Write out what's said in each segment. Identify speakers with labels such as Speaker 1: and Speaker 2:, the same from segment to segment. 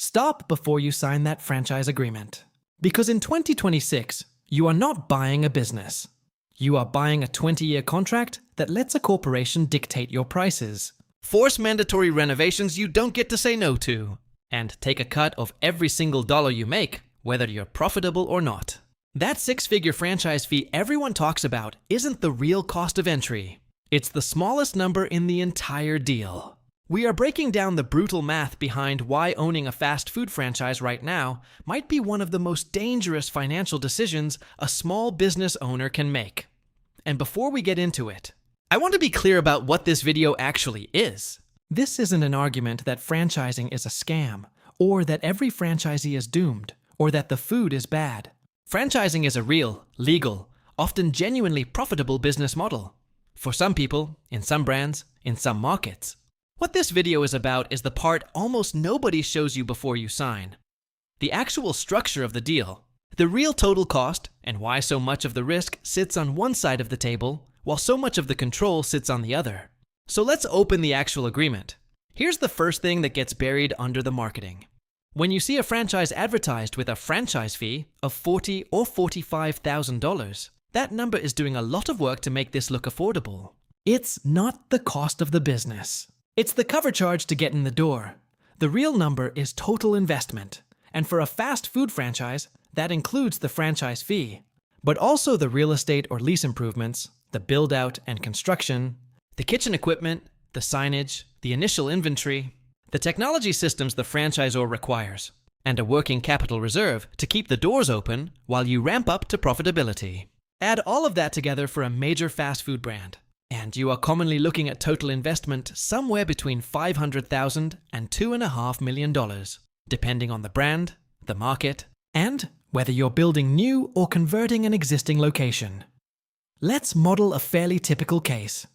Speaker 1: Stop before you sign that franchise agreement. Because in 2026, you are not buying a business. You are buying a 20-year contract that lets a corporation dictate your prices, force mandatory renovations you don't get to say no to, and take a cut of every single dollar you make, whether you're profitable or not. That six-figure franchise fee everyone talks about isn't the real cost of entry. It's the smallest number in the entire deal. We are breaking down the brutal math behind why owning a fast food franchise right now might be one of the most dangerous financial decisions a small business owner can make. And before we get into it, I want to be clear about what this video actually is. This isn't an argument that franchising is a scam, or that every franchisee is doomed, or that the food is bad. Franchising is a real, legal, often genuinely profitable business model. For some people, in some brands, in some markets. What this video is about is the part almost nobody shows you before you sign. The actual structure of the deal, the real total cost, and why so much of the risk sits on one side of the table, while so much of the control sits on the other. So let's open the actual agreement. Here's the first thing that gets buried under the marketing. When you see a franchise advertised with a franchise fee of $40,000 or $45,000, that number is doing a lot of work to make this look affordable. It's not the cost of the business. It's the cover charge to get in the door. The real number is total investment. And for a fast food franchise, that includes the franchise fee, but also the real estate or lease improvements, the build-out and construction, the kitchen equipment, the signage, the initial inventory, the technology systems the franchisor requires, and a working capital reserve to keep the doors open while you ramp up to profitability. Add all of that together for a major fast food brand, and you are commonly looking at total investment somewhere between $500,000 and $2.5 million, depending on the brand, the market, and whether you're building new or converting an existing location. Let's model a fairly typical case.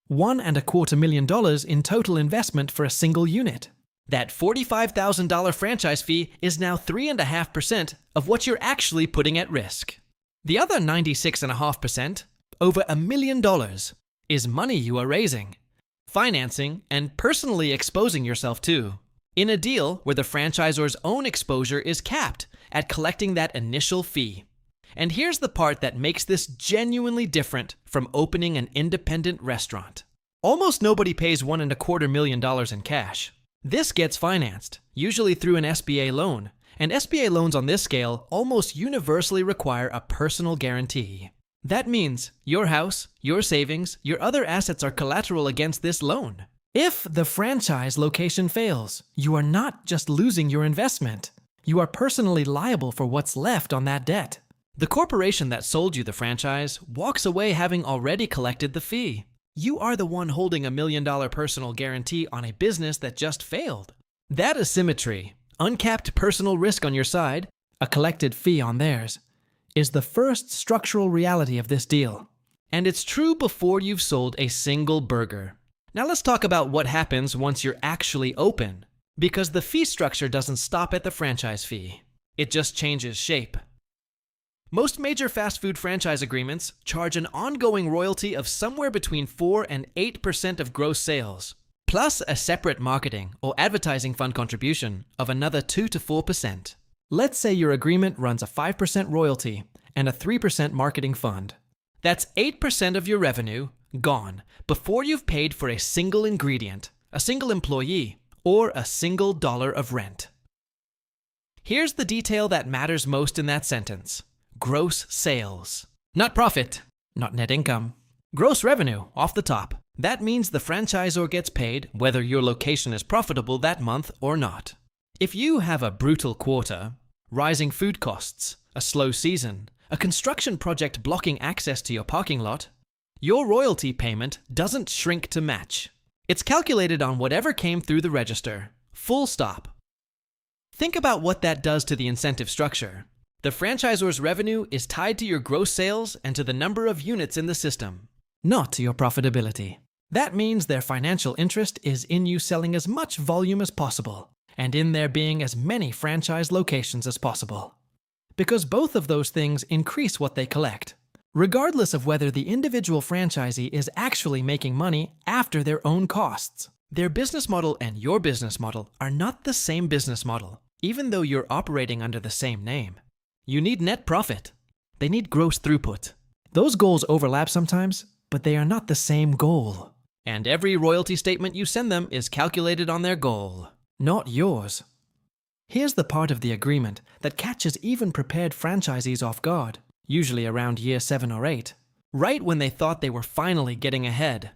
Speaker 1: $1.25 million in total investment for a single unit. That $45,000 franchise fee is now 3.5% of what you're actually putting at risk. The other 96.5%, over $1 million, is money you are raising, financing, and personally exposing yourself to, in a deal where the franchisor's own exposure is capped at collecting that initial fee. And here's the part that makes this genuinely different from opening an independent restaurant. Almost nobody pays $1.25 million in cash. This gets financed, usually through an SBA loan, and SBA loans on this scale almost universally require a personal guarantee. That means your house, your savings, your other assets are collateral against this loan. If the franchise location fails, you are not just losing your investment. You are personally liable for what's left on that debt. The corporation that sold you the franchise walks away having already collected the fee. You are the one holding $1 million personal guarantee on a business that just failed. That asymmetry, uncapped personal risk on your side, a collected fee on theirs, is the first structural reality of this deal. And it's true before you've sold a single burger. Now let's talk about what happens once you're actually open, because the fee structure doesn't stop at the franchise fee. It just changes shape. Most major fast food franchise agreements charge an ongoing royalty of somewhere between 4 and 8% of gross sales, plus a separate marketing or advertising fund contribution of another 2 to 4%. Let's say your agreement runs a 5% royalty and a 3% marketing fund. That's 8% of your revenue gone before you've paid for a single ingredient, a single employee, or a single dollar of rent. Here's the detail that matters most in that sentence. Gross sales. Not profit, not net income. Gross revenue off the top. That means the franchisor gets paid whether your location is profitable that month or not. If you have a brutal quarter, rising food costs, a slow season, a construction project blocking access to your parking lot, your royalty payment doesn't shrink to match. It's calculated on whatever came through the register. Full stop. Think about what that does to the incentive structure. The franchisor's revenue is tied to your gross sales and to the number of units in the system, not to your profitability. That means their financial interest is in you selling as much volume as possible, and in there being as many franchise locations as possible. Because both of those things increase what they collect, regardless of whether the individual franchisee is actually making money after their own costs. Their business model and your business model are not the same business model. even though you're operating under the same name. You need net profit. They need gross throughput. Those goals overlap sometimes, but they are not the same goal. And every royalty statement you send them is calculated on their goal, not yours. Here's the part of the agreement that catches even prepared franchisees off guard, usually around year 7 or 8, right when they thought they were finally getting ahead.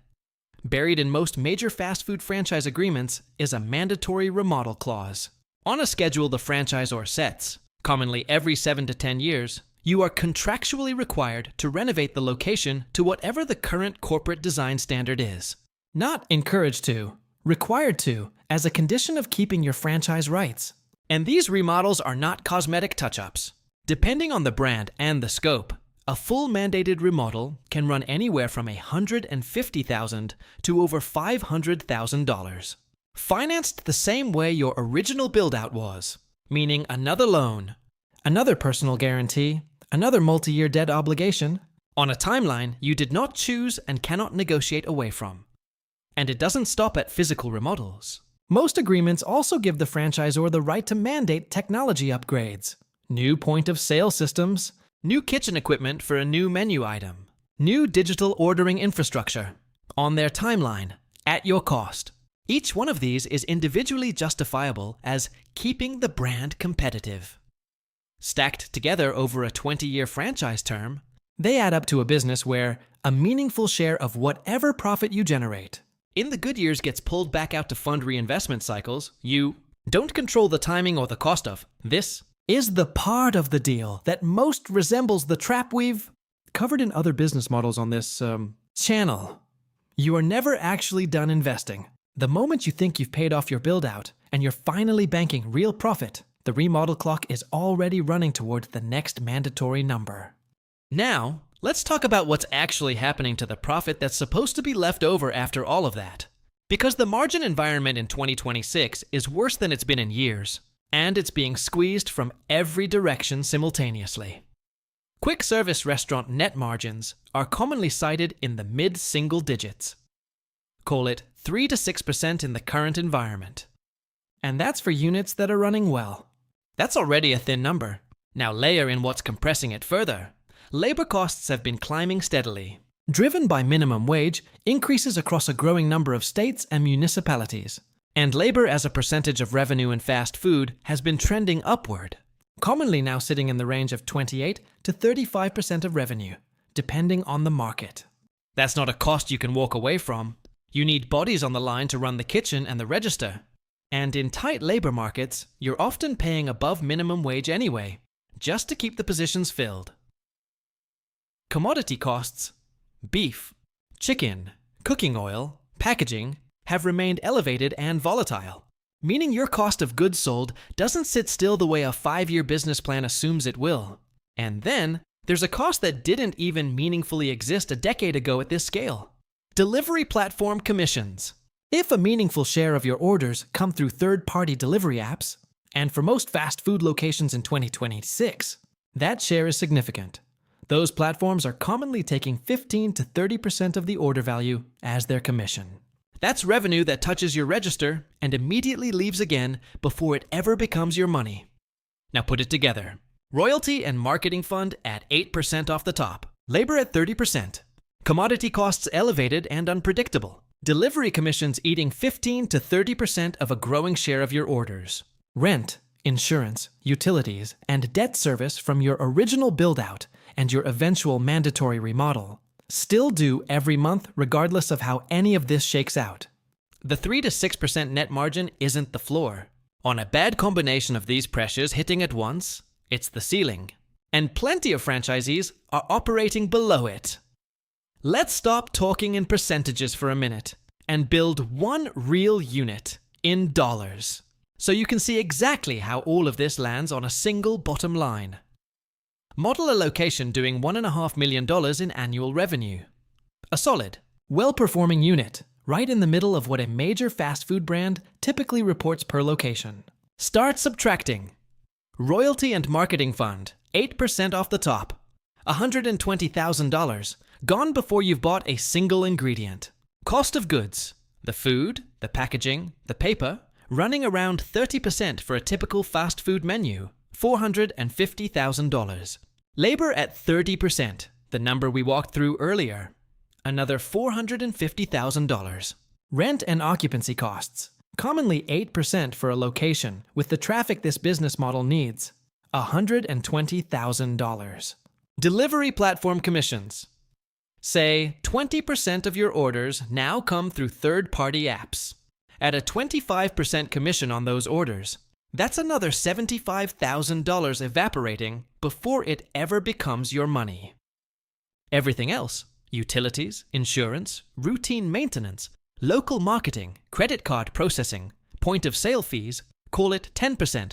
Speaker 1: Buried in most major fast food franchise agreements is a mandatory remodel clause. On a schedule the franchisor sets, commonly every 7 to 10 years, you are contractually required to renovate the location to whatever the current corporate design standard is. Not encouraged to, required to, as a condition of keeping your franchise rights. And these remodels are not cosmetic touch-ups. Depending on the brand and the scope, a full mandated remodel can run anywhere from $150,000 to over $500,000. Financed the same way your original build-out was, meaning another loan, another personal guarantee, another multi-year debt obligation, on a timeline you did not choose and cannot negotiate away from. And it doesn't stop at physical remodels. Most agreements also give the franchisor the right to mandate technology upgrades, new point-of-sale systems, new kitchen equipment for a new menu item, new digital ordering infrastructure, on their timeline, at your cost. Each one of these is individually justifiable as keeping the brand competitive. Stacked together over a 20-year franchise term, they add up to a business where a meaningful share of whatever profit you generate in the good years gets pulled back out to fund reinvestment cycles. You don't control the timing or the cost of. This is the part of the deal that most resembles the trap we've covered in other business models on this channel. You are never actually done investing. The moment you think you've paid off your build-out and you're finally banking real profit, the remodel clock is already running toward the next mandatory number. Now, let's talk about what's actually happening to the profit that's supposed to be left over after all of that. Because the margin environment in 2026 is worse than it's been in years, and it's being squeezed from every direction simultaneously. Quick service restaurant net margins are commonly cited in the mid-single digits. Call it 3 to 6% in the current environment. And that's for units that are running well. That's already a thin number. Now layer in what's compressing it further. Labor costs have been climbing steadily, driven by minimum wage increases across a growing number of states and municipalities. And labor as a percentage of revenue in fast food has been trending upward, commonly now sitting in the range of 28 to 35% of revenue, depending on the market. That's not a cost you can walk away from. You need bodies on the line to run the kitchen and the register. And in tight labor markets, you're often paying above minimum wage anyway, just to keep the positions filled. Commodity costs, beef, chicken, cooking oil, packaging, have remained elevated and volatile, meaning your cost of goods sold doesn't sit still the way a 5-year business plan assumes it will. And then, there's a cost that didn't even meaningfully exist a decade ago at this scale. Delivery platform commissions. If a meaningful share of your orders come through third-party delivery apps, and for most fast food locations in 2026, that share is significant. Those platforms are commonly taking 15 to 30% of the order value as their commission. That's revenue that touches your register and immediately leaves again before it ever becomes your money. Now put it together. Royalty and marketing fund at 8% off the top. Labor at 30%. Commodity costs elevated and unpredictable. Delivery commissions eating 15 to 30% of a growing share of your orders. Rent, insurance, utilities, and debt service from your original build-out and your eventual mandatory remodel still due every month regardless of how any of this shakes out. The 3 to 6% net margin isn't the floor. On a bad combination of these pressures hitting at once, it's the ceiling. And plenty of franchisees are operating below it. Let's stop talking in percentages for a minute and build one real unit in dollars, so you can see exactly how all of this lands on a single bottom line. Model a location doing $1.5 million in annual revenue. A solid, well-performing unit, right in the middle of what a major fast food brand typically reports per location. Start subtracting. Royalty and marketing fund, 8% off the top. $120,000, gone before you've bought a single ingredient. Cost of goods, the food, the packaging, the paper, running around 30% for a typical fast food menu, $450,000. Labor at 30%, the number we walked through earlier, another $450,000. Rent and occupancy costs, commonly 8% for a location with the traffic this business model needs, $120,000. Delivery platform commissions. Say 20% of your orders now come through third-party apps. At a 25% commission on those orders, that's another $75,000 evaporating before it ever becomes your money. Everything else, utilities, insurance, routine maintenance, local marketing, credit card processing, point of sale fees, call it 10%,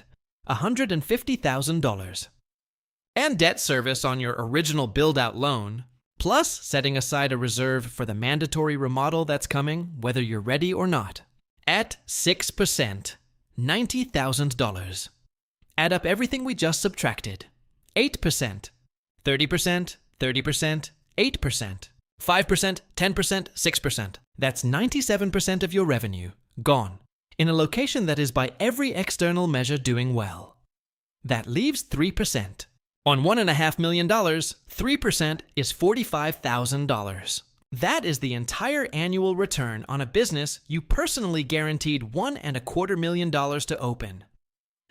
Speaker 1: $150,000. And debt service on your original build-out loan, plus setting aside a reserve for the mandatory remodel that's coming, whether you're ready or not. At 6%, $90,000. Add up everything we just subtracted. 8%, 30%, 30%, 8%, 5%, 10%, 6%. That's 97% of your revenue, gone, in a location that is by every external measure doing well. That leaves 3%. On $1.5 million, 3% is $45,000. That is the entire annual return on a business you personally guaranteed $1.25 million to open.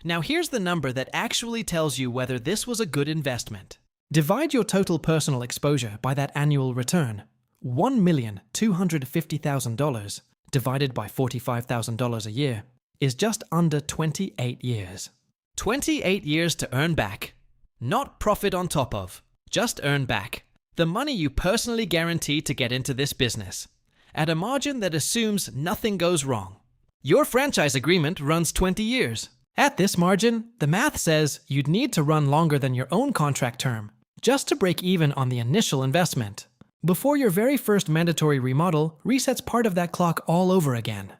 Speaker 1: Now here's the number that actually tells you whether this was a good investment. Divide your total personal exposure by that annual return. $1,250,000 divided by $45,000 a year is just under 28 years. 28 years to earn back. Not profit on top of, just earn back. The money you personally guarantee to get into this business, at a margin that assumes nothing goes wrong. Your franchise agreement runs 20 years. At this margin, the math says you'd need to run longer than your own contract term, just to break even on the initial investment, before your very first mandatory remodel resets part of that clock all over again.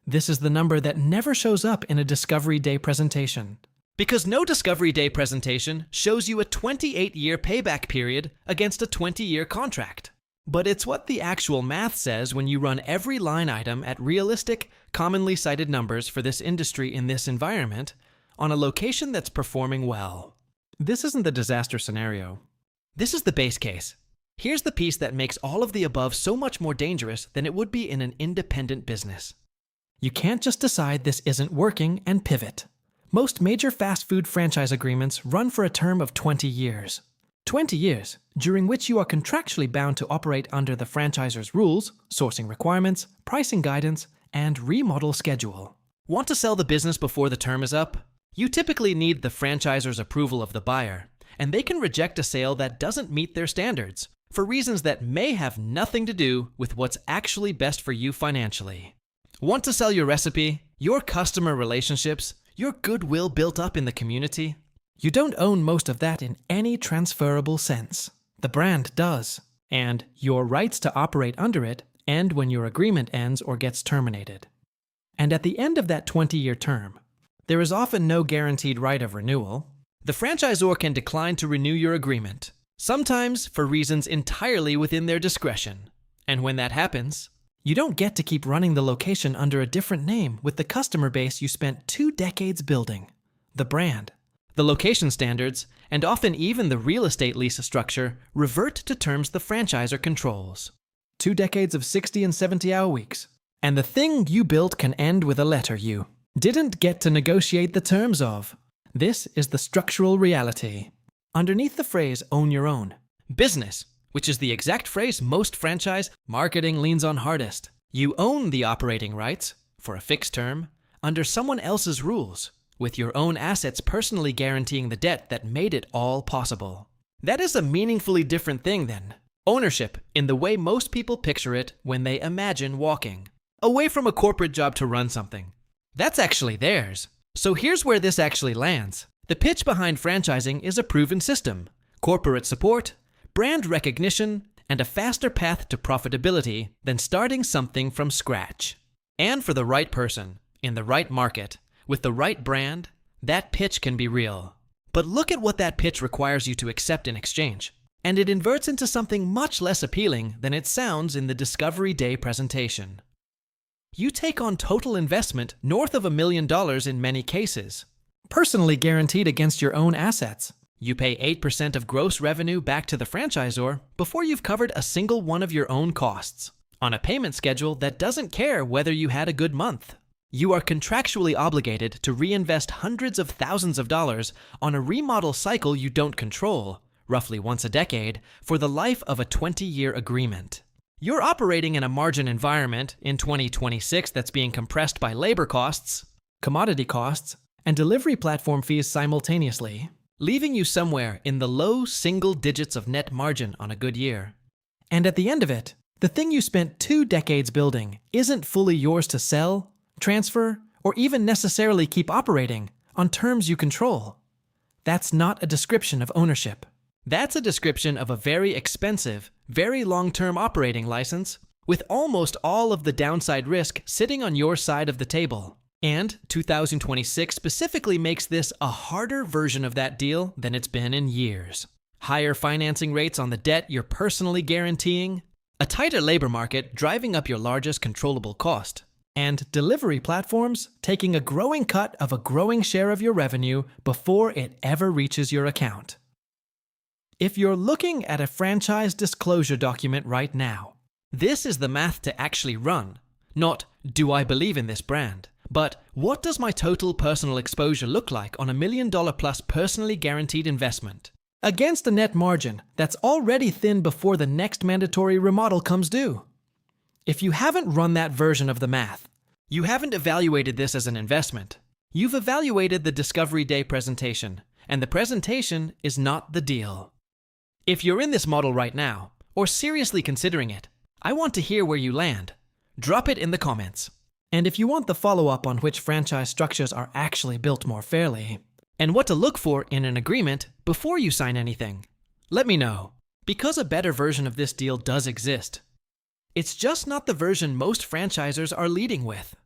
Speaker 1: This is the number that never shows up in a Discovery Day presentation. Because no Discovery Day presentation shows you a 28-year payback period against a 20-year contract. But it's what the actual math says when you run every line item at realistic, commonly cited numbers for this industry in this environment on a location that's performing well. This isn't the disaster scenario. This is the base case. Here's the piece that makes all of the above so much more dangerous than it would be in an independent business. You can't just decide this isn't working and pivot. Most major fast food franchise agreements run for a term of 20 years. 20 years, during which you are contractually bound to operate under the franchisor's rules, sourcing requirements, pricing guidance, and remodel schedule. Want to sell the business before the term is up? You typically need the franchisor's approval of the buyer, and they can reject a sale that doesn't meet their standards, for reasons that may have nothing to do with what's actually best for you financially. Want to sell your recipe, your customer relationships, your goodwill built up in the community? You don't own most of that in any transferable sense. The brand does, and your rights to operate under it end when your agreement ends or gets terminated. And at the end of that 20-year term, there is often no guaranteed right of renewal. The franchisor can decline to renew your agreement, sometimes for reasons entirely within their discretion. And when that happens, you don't get to keep running the location under a different name with the customer base you spent 2 decades building. The brand, the location standards, and often even the real estate lease structure revert to terms the franchisor controls. 2 decades of 60 and 70-hour weeks. And the thing you built can end with a letter you didn't get to negotiate the terms of. This is the structural reality. Underneath the phrase own your own business, which is the exact phrase most franchise marketing leans on hardest. You own the operating rights, for a fixed term, under someone else's rules, with your own assets personally guaranteeing the debt that made it all possible. That is a meaningfully different thing than ownership in the way most people picture it when they imagine walking away from a corporate job to run something. That's actually theirs. So here's where this actually lands. The pitch behind franchising is a proven system: corporate support, brand recognition, and a faster path to profitability than starting something from scratch. And for the right person, in the right market, with the right brand, that pitch can be real. But look at what that pitch requires you to accept in exchange, and it inverts into something much less appealing than it sounds in the Discovery Day presentation. You take on total investment north of $1 million in many cases, personally guaranteed against your own assets. You pay 8% of gross revenue back to the franchisor before you've covered a single one of your own costs, on a payment schedule that doesn't care whether you had a good month. You are contractually obligated to reinvest hundreds of thousands of dollars on a remodel cycle you don't control, roughly once a decade, for the life of a 20-year agreement. You're operating in a margin environment in 2026 that's being compressed by labor costs, commodity costs, and delivery platform fees simultaneously, leaving you somewhere in the low single digits of net margin on a good year. And at the end of it, the thing you spent 2 decades building isn't fully yours to sell, transfer, or even necessarily keep operating on terms you control. That's not a description of ownership. That's a description of a very expensive, very long-term operating license with almost all of the downside risk sitting on your side of the table. And 2026 specifically makes this a harder version of that deal than it's been in years. Higher financing rates on the debt you're personally guaranteeing, a tighter labor market driving up your largest controllable cost, and delivery platforms taking a growing cut of a growing share of your revenue before it ever reaches your account. If you're looking at a franchise disclosure document right now, this is the math to actually run. Not, do I believe in this brand? But what does my total personal exposure look like on $1 million plus personally guaranteed investment against a net margin that's already thin before the next mandatory remodel comes due? If you haven't run that version of the math, you haven't evaluated this as an investment. You've evaluated the Discovery Day presentation, and the presentation is not the deal. If you're in this model right now, or seriously considering it, I want to hear where you land. Drop it in the comments. And if you want the follow-up on which franchise structures are actually built more fairly, and what to look for in an agreement before you sign anything, let me know, because a better version of this deal does exist. It's just not the version most franchisors are leading with.